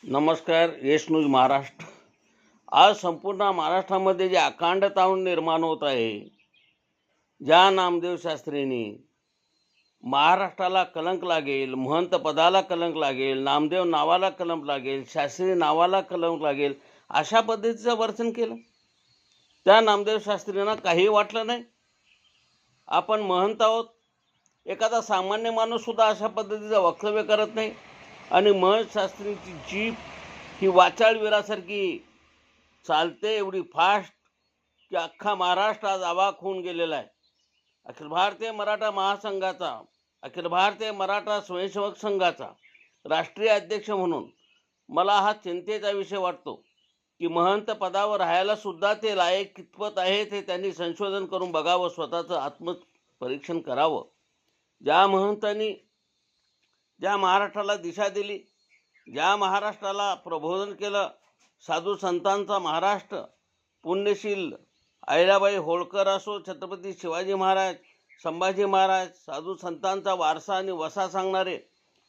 नमस्कार. यश न्यूज महाराष्ट्र. आज संपूर्ण महाराष्ट्रामध्ये जे अखंड ताण निर्माण होत आहे, ज्या नामदेव शास्त्रींनी महाराष्ट्राला कलंक लागेल, महंत पदाला कलंक लागेल, नामदेव नावाला कलंक लागेल, शास्त्री नावाला कलंक लागेल, अशा पद्धतीचं वर्तन केलं. त्या नामदेव शास्त्रींना काही वाटलं नाही. आपण महंत आहोत, एखादा सामान्य माणूससुद्धा अशा पद्धतीचं वक्तव्य करत नाही. आणि महंत शास्त्रींची जीभ ही वाचाळवीरासारखी चालते, एवढी फास्ट की अख्खा महाराष्ट्र आज अवाक होऊन गेलेला आहे. अखिल भारतीय मराठा महासंघाचा, अखिल भारतीय मराठा स्वयंसेवक संघाचा राष्ट्रीय अध्यक्ष म्हणून मला हा चिंतेचा विषय वाटतो की महंत पदावर राहायला सुद्धा ते लायक कितपत आहेत हे त्यांनी संशोधन करून बघावं, स्वतःचं आत्मपरीक्षण करावं. ज्या महंतांनी ज्या महाराष्ट्राला दिशा दिली, ज्या महाराष्ट्राला प्रबोधन केलं, साधू संतांचा महाराष्ट्र, पुण्यशील अहिल्याबाई होळकर असो, छत्रपती शिवाजी महाराज, संभाजी महाराज, साधू संतांचा वारसा आणि वसा सांगणारे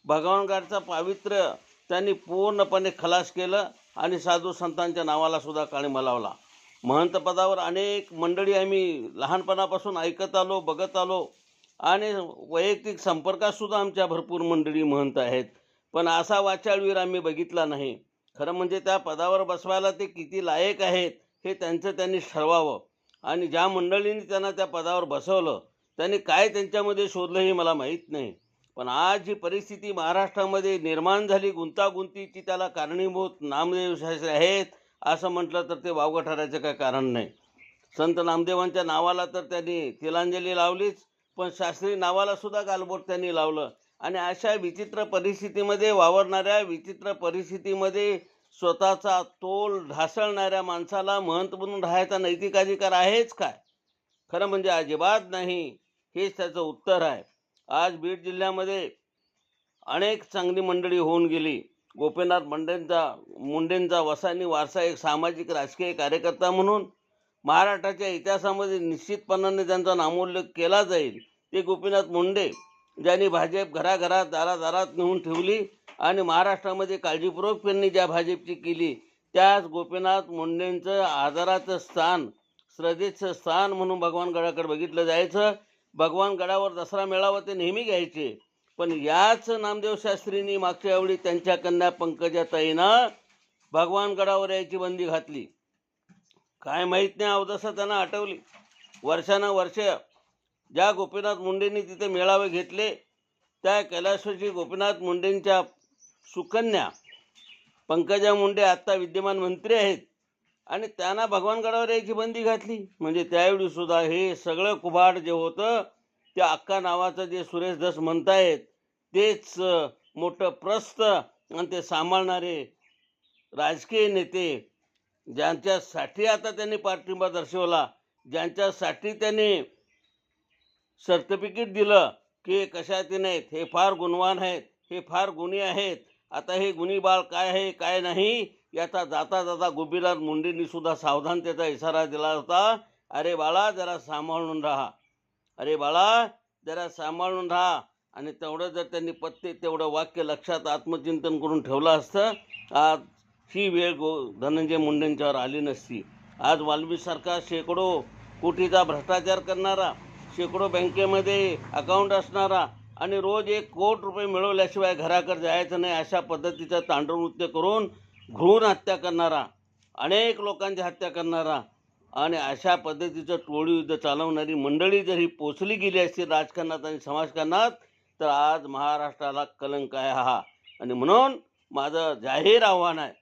भगवानगडचं पावित्र्य त्यांनी पूर्णपणे खलास केलं आणि साधू संतांच्या नावाला सुद्धा काळिमा लावला. महंत पदावर अनेक मंडळी आम्ही लहानपणापासून ऐकत आलो, बघत आलो आणि वैयक्तिक संपर्कातसुद्धा आमच्या भरपूर मंडळी महंत आहेत. पण असा वाचाळवीर आम्ही बघितला नाही. खरं म्हणजे त्या पदावर बसवायला ते किती लायक आहेत हे त्यांनी ठरवावं. आणि ज्या मंडळींनी त्यांना त्या पदावर बसवलं त्यांनी काय त्यांच्यामध्ये शोधलं हे मला माहीत नाही. पण आज जी परिस्थिती महाराष्ट्रामध्ये निर्माण झाली, गुंतागुंतीची, त्याला कारणीभूत नामदेव शास्त्री आहेत असं म्हटलं तर ते वावगं ठरायचं काय कारण नाही. संत नामदेवांच्या नावाला तर त्यांनी तिलांजली लावलीच, पण शास्त्री नावाला सुद्धा गालबोट त्यांनी लावलं. आणि अशा विचित्र परिस्थितीमध्ये वावरणाऱ्या, विचित्र परिस्थितीमध्ये स्वतःचा तोल ढासळणाऱ्या माणसाला महंत म्हणून राहायचा नैतिक अधिकार आहेच काय? खरं म्हणजे अजिबात नाही. हेच त्याचं उत्तर आहे. आज बीड जिल्ह्यामध्ये अनेक चांगली मंडळी होऊन गेली. गोपीनाथ मुंडेंचा वसानी वारसा, एक सामाजिक राजकीय कार्यकर्ता म्हणून महाराष्ट्राच्या इतिहासामध्ये निश्चितपणाने त्यांचा नामोल्लेख केला जाईल. ते गोपीनाथ मुंडे, ज्यांनी भाजप घराघरात, दारादारात नेऊन ठेवली आणि महाराष्ट्रामध्ये काळजीपूर्वक त्यांनी ज्या भाजपची केली, त्याच गोपीनाथ मुंडेंचं आदराचं स्थान, श्रद्धेचं स्थान म्हणून भगवानगडाकडे बघितलं जायचं. भगवानगडावर दसरा मेळावा ते नेहमी घ्यायचे. पण याच नामदेव शास्त्रींनी मागच्या वेळी त्यांच्या कन्या पंकजाताईंना भगवानगडावर यायची बंदी घातली. काय माहीत नाही, अवदसा त्यांना आठवली. वर्षानुवर्ष ज्या गोपीनाथ मुंडेंनी तिथे मेळावे घेतले, त्या कैलासवासी गोपीनाथ मुंडेंच्या सुकन्या पंकजा मुंडे आत्ता विद्यमान मंत्री आहेत आणि त्यांना भगवानगडावर यायची बंदी घातली. म्हणजे त्यावेळी सुद्धा हे सगळं कुभाड जे होतं, त्या अक्का नावाचं जे सुरेश धस म्हणतायत तेच मोठं प्रस्थ आणि ते सांभाळणारे राजकीय नेते, ज्यांच्यासाठी आता त्यांनी पाठिंबा दर्शवला, ज्यांच्यासाठी त्यांनी सर्टिफिकेट दिलं की कशाचे नाहीत, हे फार गुणवान आहेत, हे फार गुणी आहेत. आता हे गुणी बाळ काय आहे काय नाही याचा जाता जाता गोपीनाथ मुंडेंनी सुद्धा सावधानतेचा इशारा दिला होता. अरे बाळा, जरा सांभाळून राहा, अरे बाळा जरा सांभाळून राहा. आणि तेवढं जर त्यांनी तेवढं वाक्य लक्षात आत्मचिंतन करून ठेवलं असतं, आज ही वेळ धनंजय मुंडेंच्यावर आली नसती. आज वाल्मीसारखा शेकडो कोटीचा भ्रष्टाचार करणारा, शेकडो बँकेमध्ये अकाउंट असणारा आणि रोज 1 कोटी रुपये मिळवल्याशिवाय घराकडे जायचं नाही अशा पद्धतीचं तांडव नृत्य करून भ्रूण हत्या करणारा, अनेक लोकांची हत्या करणारा आणि अशा पद्धतीचं टोळी युद्ध चालवणारी मंडळी जर ही पोचली गेली असती राजकारणात आणि समाजकारणात, तर आज महाराष्ट्राला कलंक आहे हा. आणि म्हणून माझं जाहीर आव्हान आहे,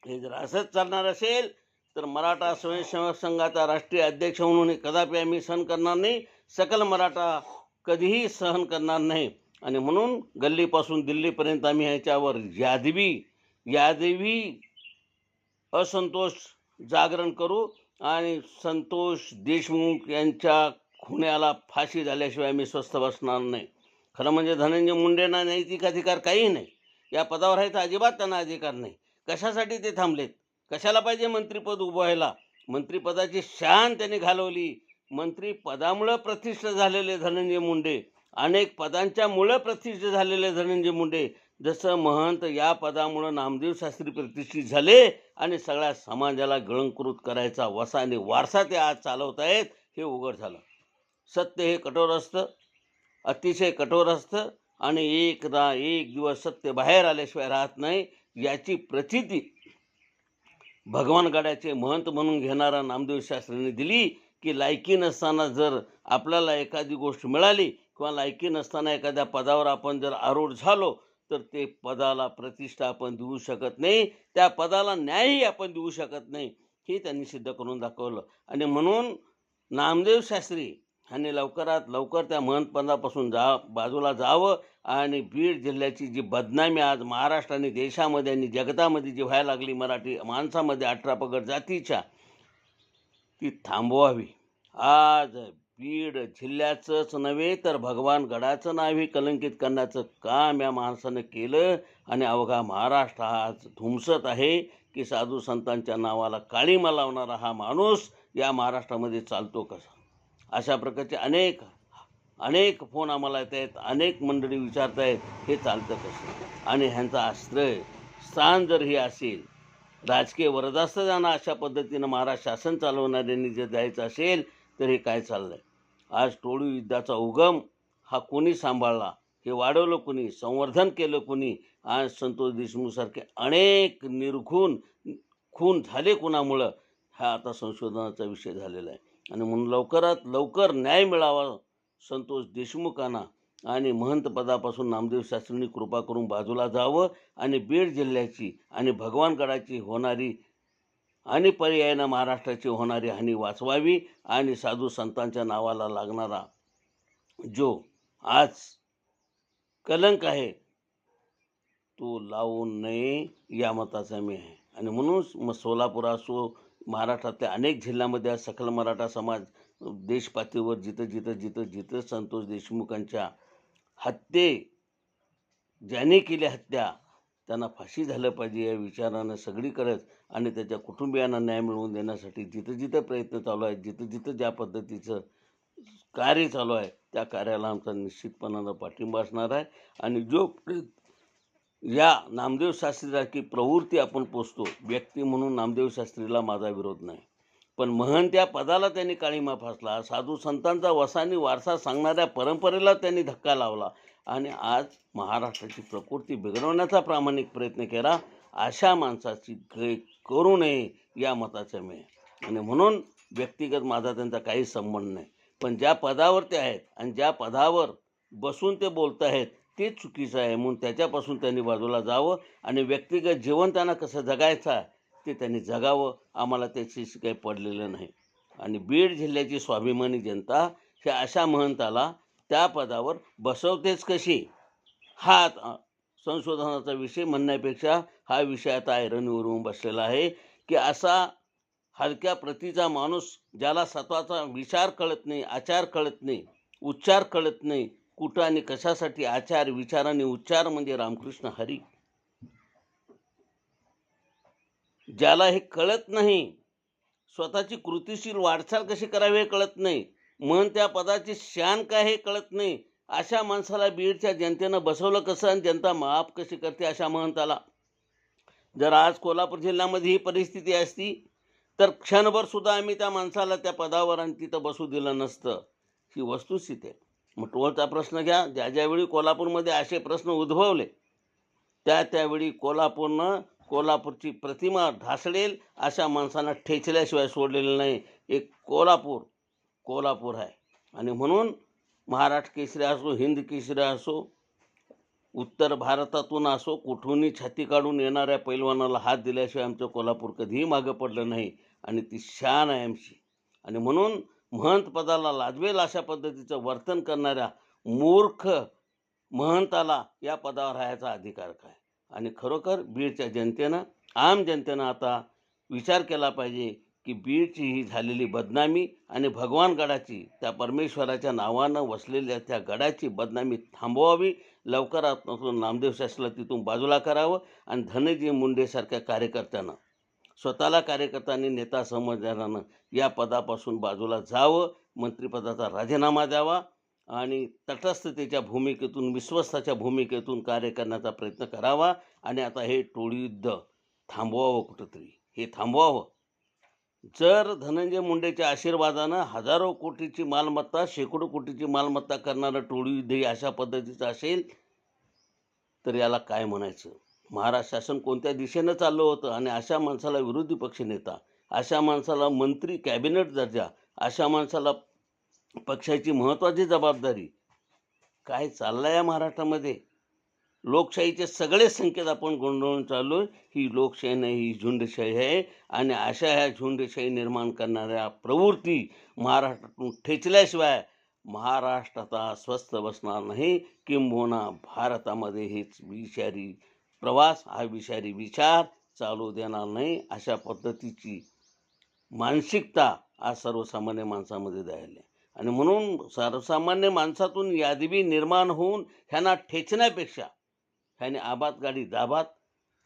हे जर असंच चालणार असेल तर मराठा स्वयंसेवक संघाचा राष्ट्रीय अध्यक्ष म्हणून कदापि आम्ही सहन करणार नाही. सकल मराठा कधीही सहन करणार नाही. आणि म्हणून गल्लीपासून दिल्लीपर्यंत आम्ही ह्याच्यावर यादवी असंतोष जागरण करू आणि संतोष देशमुख यांच्या खुन्याला फाशी झाल्याशिवाय आम्ही स्वस्थ बसणार नाही. खरं म्हणजे धनंजय मुंडेंना नैतिक अधिकार काही नाही. या पदावर आहे तर अजिबात त्यांना अधिकार नाही. कशासाठी ते थांबलेत? कशाला पाहिजे मंत्रिपद उभं व्हायला? मंत्रिपदाची शान त्यांनी घालवली. मंत्रिपदामुळं प्रतिष्ठित झालेले धनंजय मुंडे, अनेक पदांच्यामुळं प्रतिष्ठित झालेले धनंजय मुंडे जसं महंत या पदामुळे नामदेव शास्त्री प्रतिष्ठित झाले आणि सगळ्या समाजाला गिळंकृत करायचा वसा आणि वारसा ते आज चालवत आहेत हे उघड झालं. सत्य हे कठोर असतं, अतिशय कठोर असतं आणि एक दिवस सत्य बाहेर आल्याशिवाय राहत नाही. याची प्रचिती भगवान गडाचे महंत म्हणून घेणारा नामदेव शास्त्रींनी दिली की लायकी नसताना जर आपल्याला एखादी गोष्ट मिळाली किंवा लायकी नसताना एखाद्या पदावर आपण जर आरूढ झालो तर ते पदाला प्रतिष्ठा आपण देऊ शकत नाही, त्या पदाला न्यायही आपण देऊ शकत नाही, हे त्यांनी सिद्ध करून दाखवलं. आणि म्हणून नामदेव शास्त्री ह्यांनी लवकरात लवकर त्या महंत पदापासून बाजूला जावं आणि बीड जिल्ह्याची जी बदनामी आज महाराष्ट्र आणि देशामध्ये आणि जगतामध्ये जी व्हायला लागली मराठी माणसामध्ये 18 पगड जातीच्या, ती थांबवावी. आज बीड जिल्ह्याचंच नव्हे तर भगवान गडाचं नावही कलंकित करण्याचं काम या माणसानं केलं आणि अवघा महाराष्ट्र आज धुमसत आहे की साधू संतांच्या नावाला काळीमा लावणारा हा माणूस या महाराष्ट्रामध्ये चालतो कसा. अशा प्रकारचे अनेक फोन आम्हाला येत आहेत, अनेक मंडळी विचारत आहेत हे चालतं कसं. आणि ह्यांचा आश्रय स्थान जर हे असेल, राजकीय वरदास्त त्यांना अशा पद्धतीनं महाराष्ट्र शासन चालवणाऱ्यांनी जर द्यायचं असेल तर हे काय चाललंय. आज टोळी युद्धाचा उगम हा कोणी सांभाळला, हे वाढवलं कोणी, संवर्धन केलं कोणी. आज संतोष देशमुखसारखे अनेक निर्घुण खून झाले कोणामुळं, हा आता संशोधनाचा विषय झालेला आहे. आणि म्हणून लवकरात लवकर न्याय मिळावा संतोष देशमुखांना आणि महंत पदापासून नामदेव शास्त्रींनी कृपा करून बाजूला जावं आणि बीड जिल्ह्याची आणि भगवानगडाची होणारी आणि पर्यायानं महाराष्ट्राची होणारी हानी वाचवावी आणि साधू संतांच्या नावाला लागणारा जो आज कलंक आहे तो लावू नये या मताचा मी आहे. आणि म्हणून मग सोलापूर असो, महाराष्ट्रातल्या अनेक जिल्ह्यामध्ये आज सकल मराठा समाज देशपातळीवर जिथं संतोष देशमुखांच्या ज्यांनी केली हत्या त्यांना फाशी झालं पाहिजे या विचारानं सगळीकडेच आणि त्याच्या कुटुंबियांना न्याय मिळवून देण्यासाठी जिथं प्रयत्न चालू आहेत, जिथं ज्या पद्धतीचं कार्य चालू आहे त्या कार्याला आमचा निश्चितपणानं पाठिंबा असणार आहे. आणि जो या नामदेव शास्त्रीसारखी प्रवृत्ती आपण पोचतो, व्यक्ती म्हणून नामदेव शास्त्रीला माझा विरोध नाही, पण महंत या पदाला त्यांनी काळीमा फासला, साधू संतांचा वसानी वारसा सांगणाऱ्या परंपरेला त्यांनी धक्का लावला आणि आज महाराष्ट्राची प्रकृती बिघडवण्याचा प्रामाणिक प्रयत्न केला. अशा माणसाची गय करू नये या मताचं मी. आणि म्हणून व्यक्तिगत माझा त्यांचा काही संबंध नाही, पण ज्या पदावर ते आहेत आणि ज्या पदावर बसून ते बोलत आहेत ते चुकीचं आहे. म्हणून त्याच्यापासून त्यांनी बाजूला जावं आणि व्यक्तिगत जीवन त्यांना कसं जगायचं आहे ते त्यांनी जगावं. आम्हाला त्याच्याशी काही पडलेलं नाही. आणि बीड जिल्ह्याची स्वाभिमानी जनता ह्या अशा महंताला त्या पदावर बसवतेच कशी, हा संशोधनाचा विषय म्हणण्यापेक्षा हा विषय आता ऐरणीवरून बसलेला आहे की असा हलक्या प्रतीचा माणूस ज्याला स्वतःचा विचार कळत नाही, आचार कळत नाही, उच्चार कळत नाही, कुठं आणि कशासाठी आचार विचार आणि उच्चार म्हणजे रामकृष्ण हरी, ज्याला हे कळत नाही, स्वतःची कृतीशील वाटचाल कशी करावी हे कळत नाही, मन त्या पदाची शान काय हे कळत नाही, अशा माणसाला बीडच्या जनतेनं बसवलं कसं आणि जनता माफ कशी करते अशा महंताला. जर आज कोल्हापूर जिल्ह्यामध्ये ही परिस्थिती असती तर क्षणभर सुद्धा आम्ही त्या माणसाला त्या पदावर आणि तिथं बसू दिलं नसतं. ही वस्तुस्थिती आहे. मग टोलचा प्रश्न घ्या, ज्यावेळी कोल्हापूरमध्ये असे प्रश्न उद्भवले त्यावेळी कोल्हापूरची प्रतिमा ढासळेल अशा माणसांना ठेचल्याशिवाय सोडलेलं नाही. एक कोल्हापूर आहे. आणि म्हणून महाराष्ट्र केसरी असो, हिंद केसरी असो, उत्तर भारतातून असो, कुठूनही छाती काढून येणाऱ्या पैलवानाला हात दिल्याशिवाय आमचं कोल्हापूर कधीही मागं पडलं नाही आणि ती शान आहे आमची. आणि म्हणून महंत पदाला लाजवेल अशा पद्धतीचं वर्तन करणाऱ्या मूर्ख महंताला या पदावर राहायचा अधिकार काय. आणि खरोखर बीडच्या जनतेनं, आम जनतेनं आता विचार केला पाहिजे की बीडची ही झालेली बदनामी आणि भगवान गडाची, त्या परमेश्वराच्या नावानं वसलेल्या त्या गडाची बदनामी थांबवावी. लवकरात नामदेव शास्त्रीला तिथून बाजूला करावं आणि धनंजय मुंडेसारख्या कार्यकर्त्यांना, स्वतःला कार्यकर्त्यांनी नेता समजणाऱ्यानं या पदापासून बाजूला जावं, मंत्रिपदाचा राजीनामा द्यावा आणि तटस्थतेच्या भूमिकेतून, विश्वस्ताच्या भूमिकेतून कार्य करण्याचा प्रयत्न करावा. आणि आता हे टोळी युद्ध थांबवावं कुठंतरी, हे थांबवावं. जर धनंजय मुंडेच्या आशीर्वादानं हजारो कोटीची मालमत्ता, शेकडो कोटीची मालमत्ता करणारं टोळी युद्ध हे अशा पद्धतीचं असेल तर याला काय म्हणायचं? महाराष्ट्र शासन कोणत्या दिशेनं चाललं होतं आणि अशा माणसाला विरोधी पक्षनेता, अशा माणसाला मंत्री, कॅबिनेट दर्जा, अशा माणसाला पक्षाची महत्त्वाची जबाबदारी, काय चाललं आहे महाराष्ट्रामध्ये? लोकशाहीचे सगळे संकेत आपण गोंधळून चाललो. ही लोकशाही नाही, ही झुंडशाही आहे. आणि अशा ह्या झुंडशाही निर्माण करणाऱ्या प्रवृत्ती महाराष्ट्रातून ठेचल्याशिवाय महाराष्ट्र आता स्वस्थ बसणार नाही. किंबहुना भारतामध्ये हेच विषारी प्रवास, हा विषारी विचार चालू देणार नाही. अशा पद्धतीची मानसिकता आज सर्वसामान्य माणसामध्ये द्यायला. आणि म्हणून सर्वसामान्य माणसातून यादवी निर्माण होऊन ह्यांना ठेचण्यापेक्षा ह्याने आबाद गाडी दाबात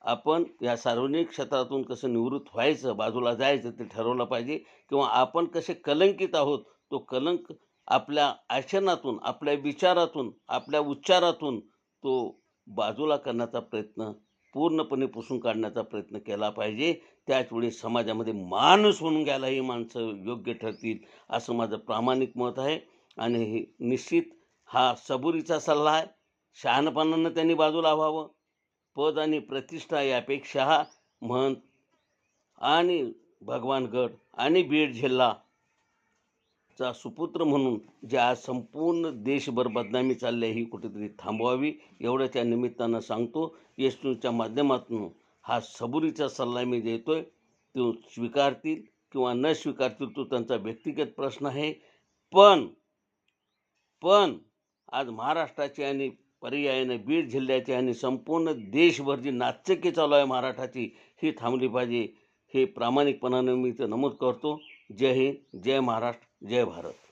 आपण या सार्वजनिक क्षेत्रातून कसं निवृत्त व्हायचं, बाजूला जायचं ते ठरवलं पाहिजे. किंवा आपण कसे कलंकित आहोत, तो कलंक आपल्या आचरणातून, आपल्या विचारातून, आपल्या उच्चारातून तो बाजूला करण्याचा प्रयत्न, पूर्णपणे पुसून काढण्याचा प्रयत्न केला पाहिजे. त्याचवेळी समाजामध्ये माणूस म्हणून घ्यायला ही माणसं योग्य ठरतील, असं माझं प्रामाणिक मत आहे. आणि हे निश्चित हा सबुरीचा सल्ला आहे. शहाणपणानं त्यांनी बाजूला व्हावं. पद आणि प्रतिष्ठा यापेक्षा महंत आणि भगवानगड आणि बीड जिल्हाचा सुपुत्र म्हणून जे आज संपूर्ण देशभर बदनामी चालली आहे, ही कुठेतरी थांबवावी, एवढ्याच्या निमित्तानं सांगतो. एस न्यूजच्या माध्यमातून हा सबुरीचा सल्ला मी देतोय. तो स्वीकारतील किंवा न स्वीकारतील तो त्यांचा व्यक्तिगत प्रश्न आहे. पण आज महाराष्ट्राची आणि पर्यायाने बीड जिल्ह्याची आणि संपूर्ण देशभर जी नाचक्की चालू आहे महाराष्ट्राची, ही थांबली पाहिजे. हे प्रामाणिकपणाने मी इथं नमूद करतो. जय हिंद, जय महाराष्ट्र, जय भारत.